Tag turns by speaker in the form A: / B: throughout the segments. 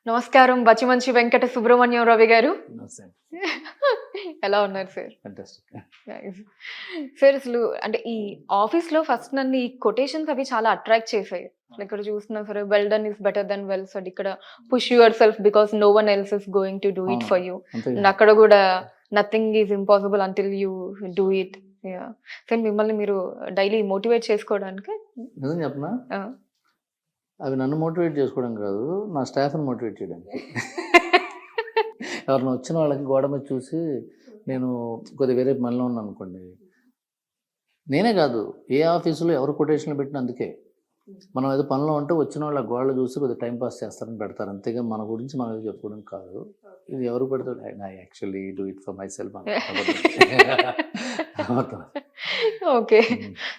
A: నమస్కారం. బచ్చిమంచి వెంకట సుబ్రహ్మణ్యం రవి గారు.
B: నమస్తే.
A: ఎలా ఉన్నారు సార్?
B: ఫెంటాస్టిక్.
A: నైస్. సార్ అసలు అంటే ఈ ఆఫీస్‌లో ఫస్ట్ నన్ను ఈ కొటేషన్స్ అవి చాలా అట్రాక్ట్ చేసాయి. ఇక్కడ చూస్తున్నా సరే well done is better than well said. ఇక్కడ push yourself because no one else is going to do it for you. And అక్కడ కూడా nothing is impossible until you do it. Yeah! Sir మిమ్మల్ని మీరు daily motivate చేసుకోవడానికి
B: నిజం చెప్పనా? అవి నన్ను మోటివేట్ చేసుకోవడం కాదు, నా స్టాఫ్ని మోటివేట్ చేయడానికి. ఎవరైనా వచ్చిన వాళ్ళకి గోడ మీద చూసి నేను కొద్దిగా వేరే పనిలో ఉన్నాను అనుకోండి, నేనే కాదు ఏ ఆఫీసులో ఎవరు కొటేషన్లు పెట్టిన అందుకే. మనం ఏదో పనిలో ఉంటే వచ్చిన వాళ్ళ గోడలు చూసి కొద్దిగా టైం పాస్ చేస్తారని పెడతారు, అంతేగా మన గురించి మనం ఏదో చెప్పుకోవడం కాదు. ఇది ఎవరు పెడతాడు? I actually do it for myself.
A: Okay.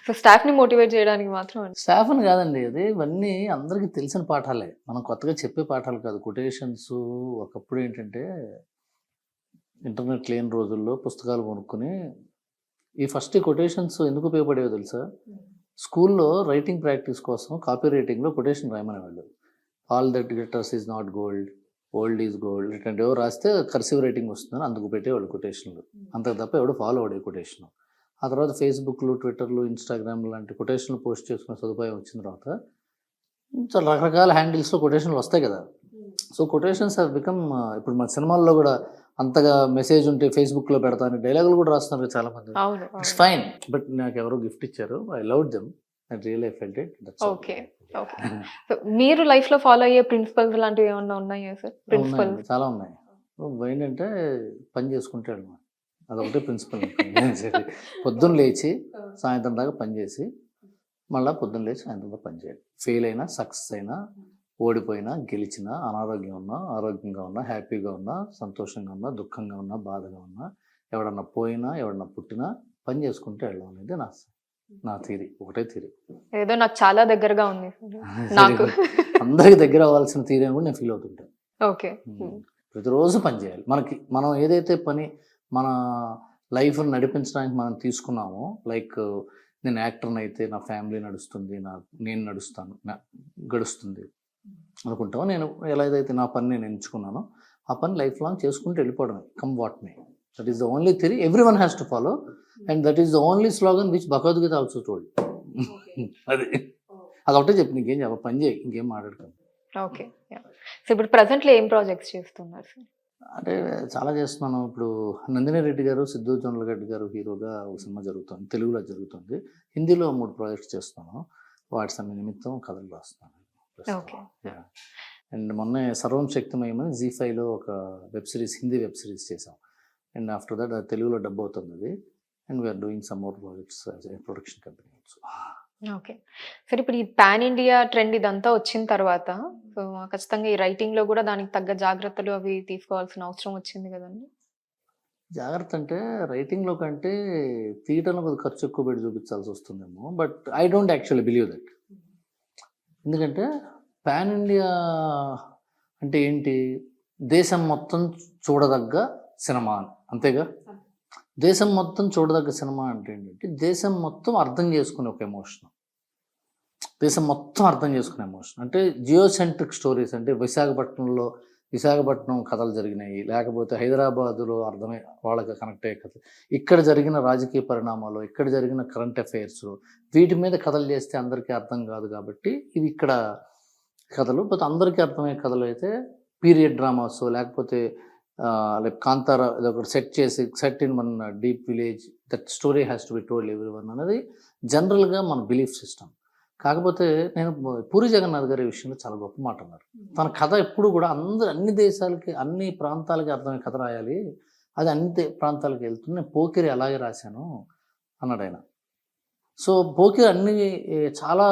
A: So స్టాఫ్‌ని మోటివేట్ చేయడానికి మాత్రం
B: స్టాఫ్ని కాదండి, అది ఇవన్నీ అందరికీ తెలిసిన పాఠాలే, మనం కొత్తగా చెప్పే పాఠాలు కాదు. కొటేషన్స్ ఒకప్పుడు ఏంటంటే ఇంటర్నెట్ లేని రోజుల్లో పుస్తకాలు కొనుక్కొని ఈ ఫస్ట్ కొటేషన్స్ ఎందుకు ఉపయోగపడేవో తెలుసా? స్కూల్లో రైటింగ్ ప్రాక్టీస్ కోసం కాపీ రైటింగ్లో కొటేషన్ రాయమనేవాళ్ళు. All that glitters is not gold, old is gold ఇట్లాంటివో రాస్తే కర్సివ్ రైటింగ్ వస్తుందని అందుకు పెట్టేవాళ్ళు కొటేషన్లు. అంతకు తప్ప ఎవడు ఫాలో అవడే కొటేషన్. ఆ తర్వాత ఫేస్బుక్లు, ట్విట్టర్లు, ఇన్స్టాగ్రామ్ లాంటి కొటేషన్లు పోస్ట్ చేసుకునే సదుపాయం వచ్చిన తర్వాత చాలా రకరకాల హ్యాండిల్స్లో కొటేషన్లు వస్తాయి కదా. సో కొటేషన్స్ హ్యావ్ బికమ్, ఇప్పుడు మన సినిమాల్లో కూడా అంతగా మెసేజ్ ఉంటే ఫేస్బుక్లో పెడతాను డైలాగులు కూడా రాస్తున్నారు చాలా మంది. ఇట్స్ ఫైన్, బట్ నాకు ఎవరో గిఫ్ట్ ఇచ్చారు, I loved them, I really felt it.
A: Okay. Okay. So మీరు లైఫ్‌లో ఫాలో అయ్యే ప్రిన్సిపల్స్ లాంటివి ఏమన్నా ఉన్నాయా సార్? ప్రిన్సిపల్స్
B: చాలా ఉన్నాయి. ఏంటంటే పని చేసుకుంటే వెళ్ళడం, అదొకటే ప్రిన్సిపల్. పొద్దున్న లేచి సాయంత్రం దాకా పని చేసి మళ్ళీ పొద్దున్న లేచి సాయంత్రం దాకా పని చేయాలి. ఫెయిల్ అయినా సక్సెస్ అయినా, ఓడిపోయినా గెలిచినా, అనారోగ్యం ఉన్నా ఆరోగ్యంగా ఉన్నా, హ్యాపీగా ఉన్నా సంతోషంగా ఉన్నా, దుఃఖంగా ఉన్నా బాధగా ఉన్నా, ఎవడన్నా పోయినా ఎవడన్నా పుట్టినా పని చేసుకుంటే వెళ్ళడం అనేది నా థియరీ. ఒకటే థియరీ.
A: ఏదో నాకు చాలా దగ్గరగా ఉంది నాకు.
B: అందరికి దగ్గర అవ్వాల్సిన థియరీ అని కూడా నేను ఫీల్ అవుతుంటాను.
A: ఓకే.
B: ప్రతిరోజు పని చేయాలి. మనం ఏదైతే పని మన లైఫ్ని నడిపించడానికి మనం తీసుకున్నామో, లైక్ నేను యాక్టర్ని అయితే నా ఫ్యామిలీ నడుస్తుంది, నేను నడుస్తాను, గడుస్తుంది అనుకుంటామో, నేను ఎలా ఏదైతే నా పని నేను ఎంచుకున్నానో ఆ పని లైఫ్ లాంగ్ చేసుకుంటూ వెళ్ళిపోవడమే. Come what may, that is the only theory every one has to follow, and that is the only slogan which Bhagavad Gita also told. అదొకటే చెప్పి నీకేం చెప్ప, పని చేయి, ఇంకేం మాట్లాడుకోండి.
A: ఓకే. సో ఇప్పుడు ప్రజెంట్లో ఏం ప్రాజెక్ట్స్ చేస్తున్నారు సార్?
B: అంటే చాలా చేస్తున్నాను. ఇప్పుడు నందిని రెడ్డి గారు, సిద్ధు జొన్నలగడ్డ గారు హీరోగా ఒక సినిమా జరుగుతుంది, తెలుగులో జరుగుతుంది. హిందీలో 3 ప్రాజెక్ట్స్ చేస్తున్నాను. వాటి సమయ నిమిత్తం కథలు రాస్తున్నాను. అండ్ మొన్నే సర్వం శక్తిమయమని జీ5లో ఒక web series, Hindi web series చేసాం. అండ్ ఆఫ్టర్ దట్ తెలుగులో డబ్ అవుతుంది అది. And we're doing some more projects production company also.
A: Okay. సరే ఇప్పుడు ఈ పాన్ ఇండియా ట్రెండ్ ఇదంతా వచ్చిన తర్వాత సో ఖచ్చితంగా ఈ రైటింగ్లో కూడా దానికి తగ్గ జాగ్రత్తలు అవి తీసుకోవాల్సిన అవసరం వచ్చింది కదండి.
B: జాగ్రత్త అంటే రైటింగ్లో కంటే తీయటంలో కొద్దిగా ఖర్చు ఎక్కువ పెట్టి చూపించాల్సి వస్తుందేమో, but I don't actually believe that. ఎందుకంటే పాన్ ఇండియా అంటే ఏంటి? దేశం మొత్తం చూడదగ్గ సినిమా, అంతేగా. దేశం మొత్తం చూడదగ్గ సినిమా అంటే ఏంటంటే దేశం మొత్తం అర్థం చేసుకునే ఒక ఎమోషన్, దేశం మొత్తం అర్థం చేసుకునే ఎమోషన్. అంటే జియోసెంట్రిక్ స్టోరీస్, అంటే విశాఖపట్నం కథలు జరిగినాయి, లేకపోతే హైదరాబాదులో అర్థమై వాళ్ళకి కనెక్ట్ అయ్యే కథ, ఇక్కడ జరిగిన రాజకీయ పరిణామాలు, ఇక్కడ జరిగిన కరెంట్ అఫైర్స్, వీటి మీద కథలు చేస్తే అందరికీ అర్థం కాదు. కాబట్టి ఇవి ఇక్కడ కథలు, పోతే అందరికీ అర్థమయ్యే కథలు అయితే పీరియడ్ డ్రామాస్, లేకపోతే లైక్ కాంతారా ఇదొకటి set in one deep village, that story has to be told every one అనేది జనరల్గా మన బిలీఫ్ సిస్టమ్. కాకపోతే నేను పూరి జగన్నాథ్ గారి విషయంలో చాలా గొప్ప మాట అన్నారు. తన కథ ఎప్పుడు కూడా అన్ని దేశాలకి, అన్ని ప్రాంతాలకి అర్థమయ్యే కథ రాయాలి, అది అన్ని ప్రాంతాలకు వెళ్తుంది. నేను పోకిరి అలాగే రాశాను అన్నాడు ఆయన. సో పోకిరి చాలా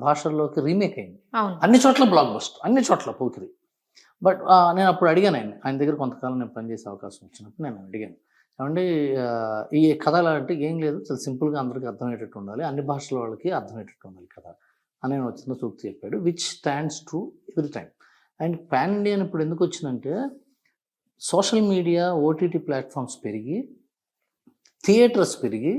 B: భాషల్లోకి రీమేక్ అయింది, అన్ని చోట్ల బ్లాక్ బస్టర్, అన్ని చోట్ల పోకిరి. బట్ నేను అప్పుడు అడిగాను ఆయన దగ్గర కొంతకాలం నేను పనిచేసే అవకాశం వచ్చినప్పుడు నేను అడిగాను, ఏమంటే ఈ కథ ఎలా అంటే ఏం లేదు, చాలా సింపుల్గా అందరికీ అర్థమయ్యేటట్టు ఉండాలి, అన్ని భాషల వాళ్ళకి అర్థమయ్యేటట్టు ఉండాలి కథ అని నేను వచ్చిన సూక్తి చెప్పాడు, which stands true every time. And pan India ఇప్పుడు ఎందుకు వచ్చిందంటే సోషల్ మీడియా, ఓటీటీ ప్లాట్ఫామ్స్ పెరిగి, థియేటర్స్ పెరిగి,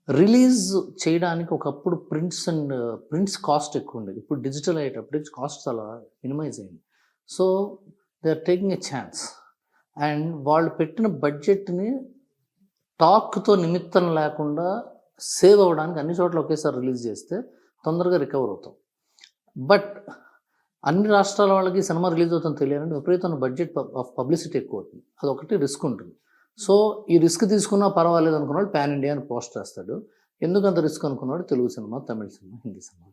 B: రిలీజ్ చేయడానికి ఒకప్పుడు ప్రింట్స్ కాస్ట్ ఎక్కువ ఉండేది. ఇప్పుడు డిజిటల్ అయ్యేటప్పటికి కాస్ట్ చాలా మినిమైజ్ అయింది. So they are taking a chance. And వాళ్ళు పెట్టిన బడ్జెట్ని టాక్తో నిమిత్తం లేకుండా సేవ్ అవ్వడానికి అన్ని చోట్ల ఒకేసారి రిలీజ్ చేస్తే తొందరగా రికవర్ అవుతాం. బట్ అన్ని రాష్ట్రాల వాళ్ళకి సినిమా రిలీజ్ అవుతుందని తెలియాలంటే విపరీతమైన బడ్జెట్ ఆఫ్ పబ్లిసిటీ ఎక్కువ అవుతుంది. అదొకటి రిస్క్ ఉంటుంది. సో ఈ రిస్క్ తీసుకున్నా పర్వాలేదు అనుకున్నాడు పాన్ ఇండియా అని పోస్ట్ చేస్తాడు. ఎందుకు అంత రిస్క్ అనుకున్నాడు? తెలుగు సినిమా, తమిళ సినిమా, హిందీ సినిమా.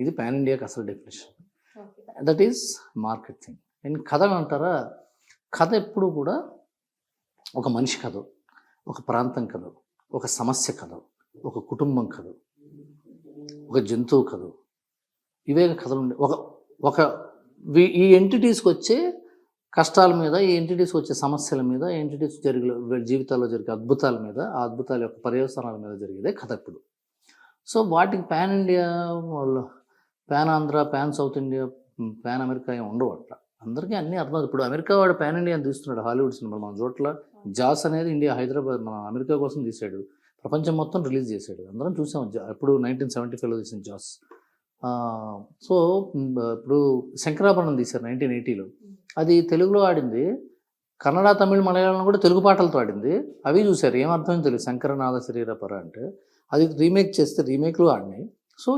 B: ఇది పాన్ ఇండియాకి అసలు definition. That is market thing. And కథ అంటారా, కథ ఎప్పుడు కూడా ఒక మనిషి కథ, ఒక ప్రాంతం కథ, ఒక సమస్య కథ, ఒక కుటుంబం కథ, ఒక జంతువు కథ, ఇవే కథలు ఉండే ఒక ఈ ఎంటిటీస్కి వచ్చే కష్టాల మీద, ఈ ఎంటిటీస్కి వచ్చే సమస్యల మీద, ఈ ఎంటిటీస్ జీవితాల్లో జరిగే అద్భుతాల మీద, ఆ అద్భుతాల యొక్క పర్యవసానాల మీద జరిగేదే కథ ఇప్పుడు. సో వాటికి pan India, pan Andhra, pan south India, pan America ఏమి ఉండవు అట్లా. అందరికీ అన్నీ అర్థం. ఇప్పుడు అమెరికా వాడు పాన్ ఇండియా అని తీస్తున్నాడు హాలీవుడ్ సినిమాలు. మన చోట్ల జాస్ అనేది ఇండియా, హైదరాబాద్, మన అమెరికా కోసం తీశాడు, ప్రపంచం మొత్తం రిలీజ్ చేశాడు, అందరం చూసాం. ఇప్పుడు 1975లో తీసిన జాస్. సో ఇప్పుడు శంకరాభరణం తీశారు 1980లో. అది తెలుగులో ఆడింది, కన్నడ, తమిళ, మలయాళం కూడా తెలుగు పాటలతో ఆడింది. అవి చూశారు, ఏమర్థమైంది తెలియదు. శంకరనాథ శరీరపర అంటే అది రీమేక్ చేస్తే రీమేక్లు ఆడినాయి. సో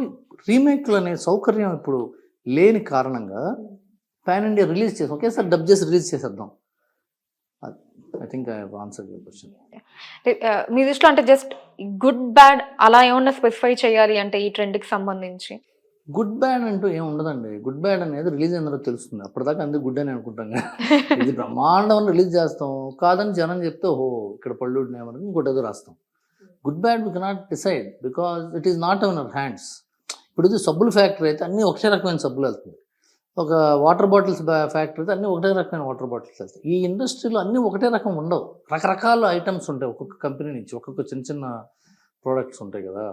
B: రీమేక్లు అనే సౌకర్యం ఇప్పుడు లేని కారణంగా పాన్ ఇండియా రిలీజ్ చేసాం, ఒకేసారి డబ్ చేసి రిలీజ్ చేసేద్దాం. I think I have answered your question.
A: మీ దృష్టిలో అంటే జస్ట్ గుడ్ బ్యాడ్ అలా ఏమన్నా స్పెసిఫై చేయాలి అంటే ఈ ట్రెండ్కి సంబంధించి?
B: గుడ్ బ్యాడ్ అంటూ ఏం ఉండదండి. గుడ్ బ్యాడ్ అనేది రిలీజ్ అయిన తర్వాత తెలుస్తుంది. అప్పటిదాకా అందరూ గుడ్ అని అనుకుంటాం కదా. ఇది బ్రహ్మాండం రిలీజ్ చేస్తాం, కాదని జనం చెప్తే ఓహో ఇక్కడ పళ్ళు ఉన్నాయని ఇంకోటి ఏదో రాస్తాం. Good bad we cannot decide because it is not in our hands. ఇప్పుడు ఇది సబ్బుల ఫ్యాక్టరీ అయితే అన్నీ ఒకటే రకమైన సబ్బులు వెళ్తుంది. ఒక వాటర్ బాటిల్స్ ఫ్యాక్టరీ అయితే అన్నీ ఒకటే రకమైన వాటర్ బాటిల్స్ వెళ్తాయి. ఈ ఇండస్ట్రీలో అన్నీ ఒకటే రకం ఉండవు, రకరకాల ఐటమ్స్ ఉంటాయి. ఒక్కొక్క కంపెనీ నుంచి ఒక్కొక్క చిన్న చిన్న ప్రోడక్ట్స్ ఉంటాయి కదా.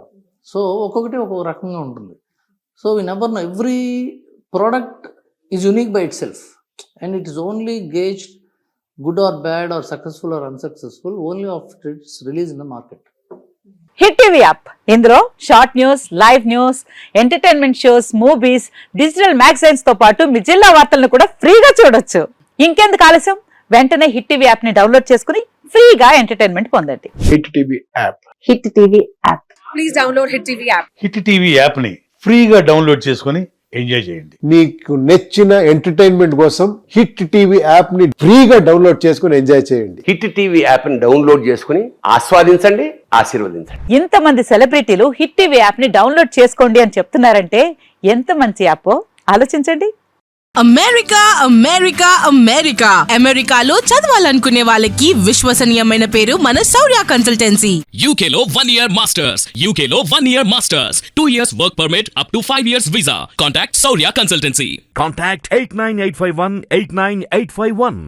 B: సో ఒక్కొక్కటి ఒక్కొక్క రకంగా ఉంటుంది. So we never know. Every product is unique by itself, and it is only gauged good or bad or successful or unsuccessful only after its release in the market.
C: Hit TV app, ఇందులో short news, live news, entertainment shows, movies, digital magazines తో పాటు మీ జిల్లా వార్తలను కూడా ఫ్రీగా చూడొచ్చు. ఇంకెందుకు ఆలస్యం, వెంటనే హిట్ టీవీ యాప్ ని డౌన్లోడ్ చేసుకుని ఫ్రీగా ఎంటర్టైన్మెంట్ పొందండి.
D: Hit TV app.
C: Hit TV app.
E: Please download hit TV app.
F: Hit TV యాప్ని ఫ్రీగా డౌన్లోడ్ చేసుకొని ఎంజాయ్ చేయండి.
D: మీకు నచ్చిన ఎంటర్టైన్మెంట్ కోసం హిట్ టీవీ యాప్ ని ఫ్రీగా డౌన్లోడ్ చేసుకొని ఎంజాయ్ చేయండి.
G: హిట్ టీవీ యాప్ ని డౌన్లోడ్ చేసుకుని ఆస్వాదించండి, ఆశీర్వదించండి.
C: ఇంతమంది సెలబ్రిటీలు హిట్ టీవీ యాప్ ని డౌన్లోడ్ చేసుకోండి అని చెప్తున్నారంటే ఎంత మంచి యాప్ ఆలోచించండి.
E: అమెరికా అమెరికా అమెరికా అమెరికాలో చదవాలనుకునే వాళ్ళకి విశ్వసనీయమైన పేరు మన శౌర్య కన్సల్టెన్సీ.
H: UK లో 1 year masters. UK లో 1 year masters. 2 years work permit up to 5 years visa. Contact Saurya Consultancy.
I: Contact 89851 89851.